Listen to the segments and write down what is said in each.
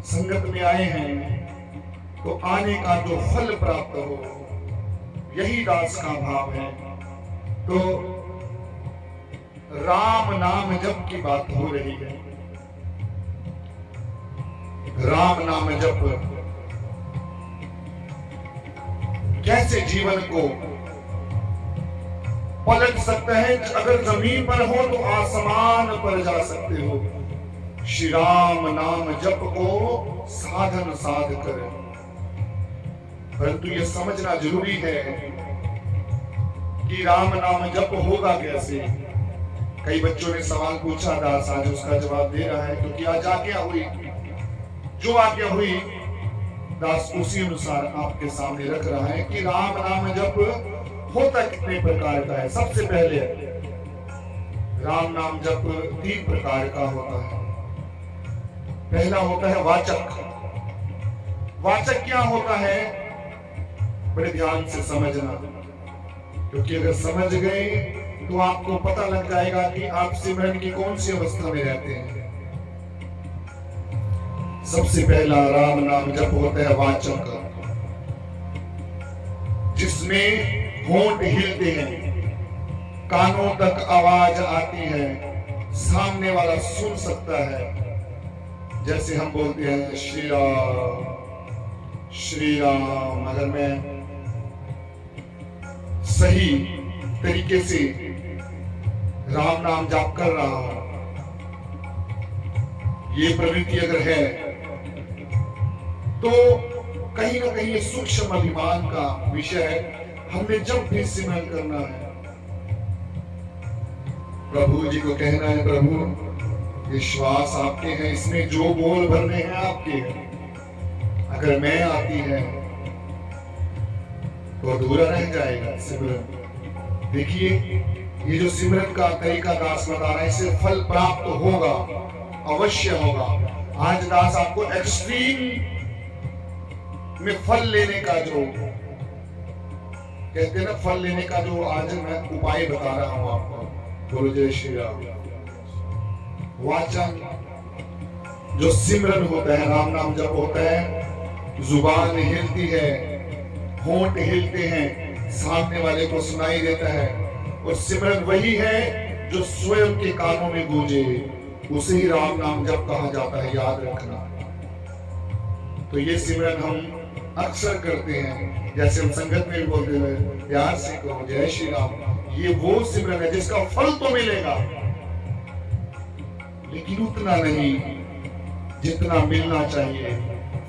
संगत में आए हैं तो आने का जो फल प्राप्त हो, यही दास का भाव है। तो राम नाम जप की बात हो रही है। राम नाम जप कैसे जीवन को पलट सकता है। अगर जमीन पर हो तो आसमान पर जा सकते हो। श्री राम नाम जप को साधन साध कर, परंतु यह समझना जरूरी है कि राम नाम जप होगा कैसे। कई बच्चों ने सवाल पूछा, दास आज उसका जवाब दे रहा है, क्योंकि आज आज्ञा हुई, जो आज्ञा हुई दास उसी अनुसार आपके सामने रख रहा है कि राम नाम जप होता कितने प्रकार का है। सबसे पहले राम नाम जप 3 प्रकार का होता है। पहला होता है वाचक। वाचक क्या होता है, बड़े ध्यान से समझना, क्योंकि अगर समझ गए तो आपको पता लग जाएगा कि आप सिमरन की कौन सी अवस्था में रहते हैं। सबसे पहला राम नाम जप होता है वाचक, जिसमें होंठ हिलते हैं, कानों तक आवाज आती है, सामने वाला सुन सकता है। जैसे हम बोलते हैं श्री राम श्री राम, अगर मैं सही तरीके से राम नाम जाप कर रहा हूं, ये प्रवृत्ति अगर है तो कहीं ना कहीं सूक्ष्म अभिमान का विषय है। हमने जब भी सिमरन करना है, प्रभु जी को कहना है, प्रभु ये श्वास आपके हैं, इसमें जो बोल भरने हैं आपके हैं। अगर मैं आती है तो अधूरा रह जाएगा सिमरन। देखिए ये जो सिमरन का तरीका दास बता रहा है, इससे फल प्राप्त होगा, अवश्य होगा। आज दास आपको एक्सट्रीम में फल लेने का जो कहते हैं ना, फल लेने का जो आज मैं उपाय बता रहा हूं आपको। बोलो जय श्री राम। वाचन जो सिमरन होता है, राम नाम जब होता है, जुबान हिलती है, होंठ हिलते हैं, सामने वाले को सुनाई देता है, और सिमरन वही है जो स्वयं के कानों में गूंजे, उसे ही राम नाम जप कहा जाता है, याद रखना। तो ये सिमरन हम अक्सर करते हैं, जैसे हम संगत में भी बोलते हैं प्यार से कहो जय श्री राम। ये वो सिमरन है जिसका फल तो मिलेगा, लेकिन उतना नहीं जितना मिलना चाहिए।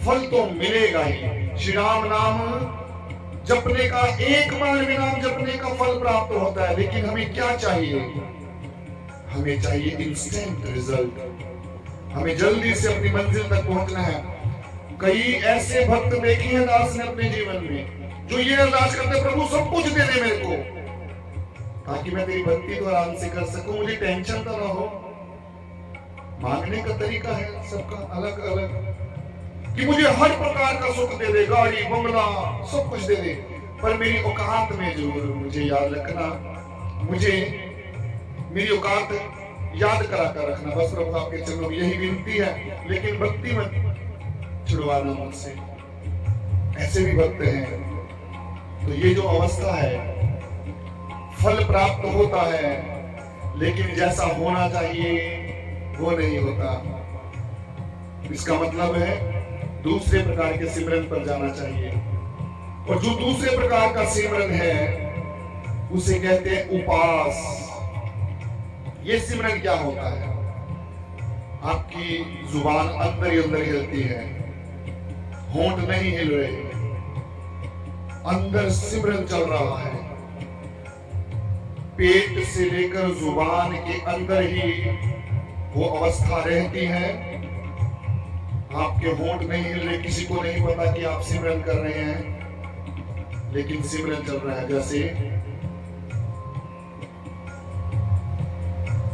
फल तो मिलेगा ही। श्री राम नाम जपने का, एक बार भी नाम जपने का फल प्राप्त होता है, लेकिन हमें क्या चाहिए? हमें चाहिए इंस्टेंट रिजल्ट। हमें जल्दी से अपनी मंजिल तक पहुंचना है। कई ऐसे भक्त देखे हैं दास ने अपने जीवन में, जो ये अरदास करते, प्रभु सब कुछ दे दे मेरे को, ताकि मैं तेरी भक्ति को आराम से कर सकूं, मुझे टेंशन तो ना हो। मांगने का तरीका है सबका अलग अलग, कि मुझे हर प्रकार का सुख दे दे, गाड़ी बंगला सब कुछ दे दे, पर मेरी औकात में जरूर मुझे याद रखना, मुझे मेरी औकात याद करा कर रखना। बस प्रभु आपके चरणों में यही विनती है, लेकिन भक्ति मत छुड़वाना मुझसे। ऐसे भी भक्त हैं। तो ये जो अवस्था है, फल प्राप्त होता है, लेकिन जैसा होना चाहिए वो नहीं होता। इसका मतलब है दूसरे प्रकार के सिमरन पर जाना चाहिए। और जो दूसरे प्रकार का सिमरन है उसे कहते हैं उपास। ये सिमरन क्या होता है? आपकी जुबान अंदर ही अंदर हिलती है, होंठ नहीं हिल रहे, अंदर सिमरन चल रहा है, पेट से लेकर जुबान के अंदर ही वो अवस्था रहती है। आपके होंठ नहीं हिल रहे, किसी को नहीं पता कि आप सिमरन कर रहे हैं, लेकिन सिमरन चल रहा है, जैसे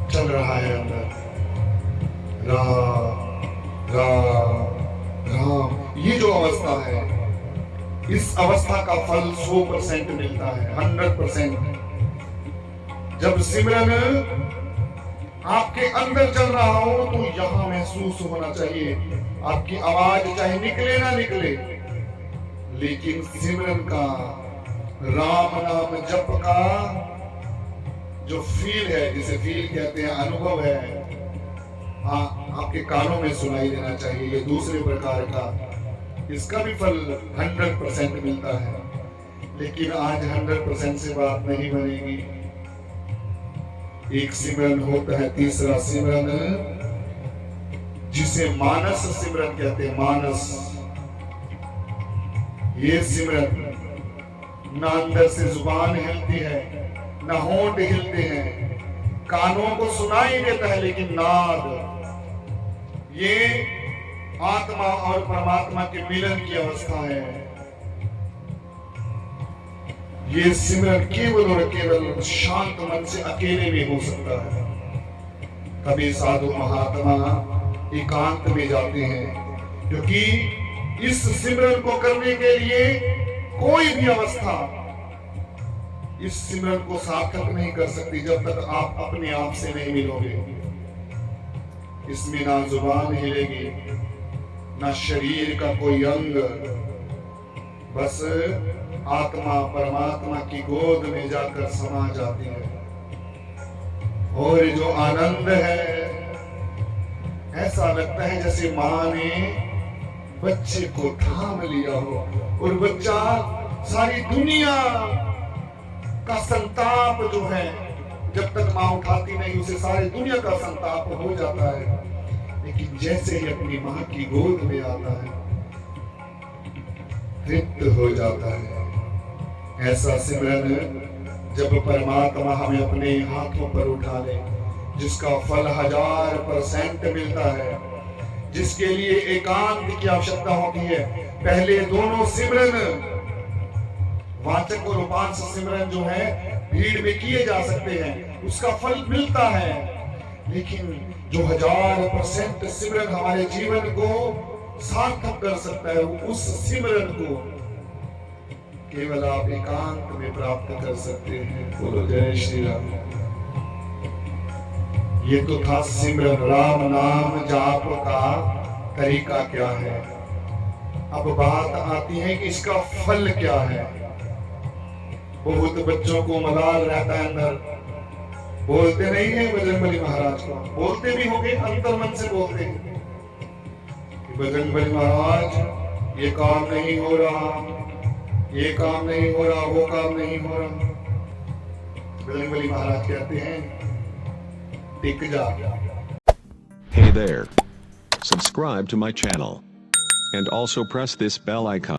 चल रहा है अंदर राम राम राम। ये जो अवस्था है, इस अवस्था का फल 100% मिलता है, 100%। जब सिमरन आपके अंदर चल रहा हो तो यहां महसूस होना चाहिए आपकी आवाज चाहे निकले ना निकले, लेकिन सिमरन का, राम नाम जप का जो फील है, जिसे फील कहते हैं, अनुभव है, हाँ आपके कानों में सुनाई देना चाहिए। ये दूसरे प्रकार का, इसका भी फल 100% मिलता है। लेकिन आज 100% से बात नहीं बनेगी। एक सिमरन होता है, तीसरा सिमरन जिसे मानस सिमरन कहते हैं। मानस, ये सिमरन ना अंदर से जुबान हिलती है, ना होंठ हिलते हैं, कानों को सुनाई देता है, लेकिन नाद, ये आत्मा और परमात्मा के मिलन की अवस्था है। ये सिमरन केवल और केवल शांत मन से अकेले में हो सकता है। कभी साधु महात्मा एकांत में जाते हैं, क्योंकि इस सिमरन को करने के लिए कोई भी अवस्था इस सिमरन को सार्थक नहीं कर सकती जब तक आप अपने आप से नहीं मिलोगे। इसमें ना जुबान हिलेगी, ना शरीर का कोई अंग, बस आत्मा परमात्मा की गोद में जाकर समा जाती है। और जो आनंद है, ऐसा लगता है जैसे माँ ने बच्चे को थाम लिया हो और बच्चा सारी दुनिया का संताप जो है, जब तक माँ उठाती नहीं उसे सारी दुनिया का संताप हो जाता है, लेकिन जैसे ही अपनी माँ की गोद में आता है तृप्त हो जाता है। ऐसा सिमरन जब परमात्मा हमें अपने हाथों पर उठा ले, जिसका फल 1000% मिलता है, जिसके लिए एकांत की आवश्यकता होती है। पहले दोनों सिमरन, वाचक और उपांश सिमरन जो है भीड़ में किए जा सकते हैं, उसका फल मिलता है। लेकिन जो 1000% सिमरन हमारे जीवन को सार्थक कर सकता है, उस सिमरन को केवल आप एकांत में प्राप्त कर सकते हैं। बोलो जय श्री राम। ये तो था सिमरन, राम नाम जाप का तरीका क्या है। अब बात आती है कि इसका फल क्या है। बहुत बच्चों को मलाल रहता है अंदर, बोलते नहीं है बजरंगबली महाराज को, बोलते भी होंगे, अंतर मन से बोलते हैं कि बजरंगबली महाराज ये काम नहीं हो रहा, ये काम नहीं हो रहा, वो काम नहीं हो रहा। बजरंगबली महाराज कहते हैं टिक जा। Hey there. Subscribe to my channel. And also press this bell icon.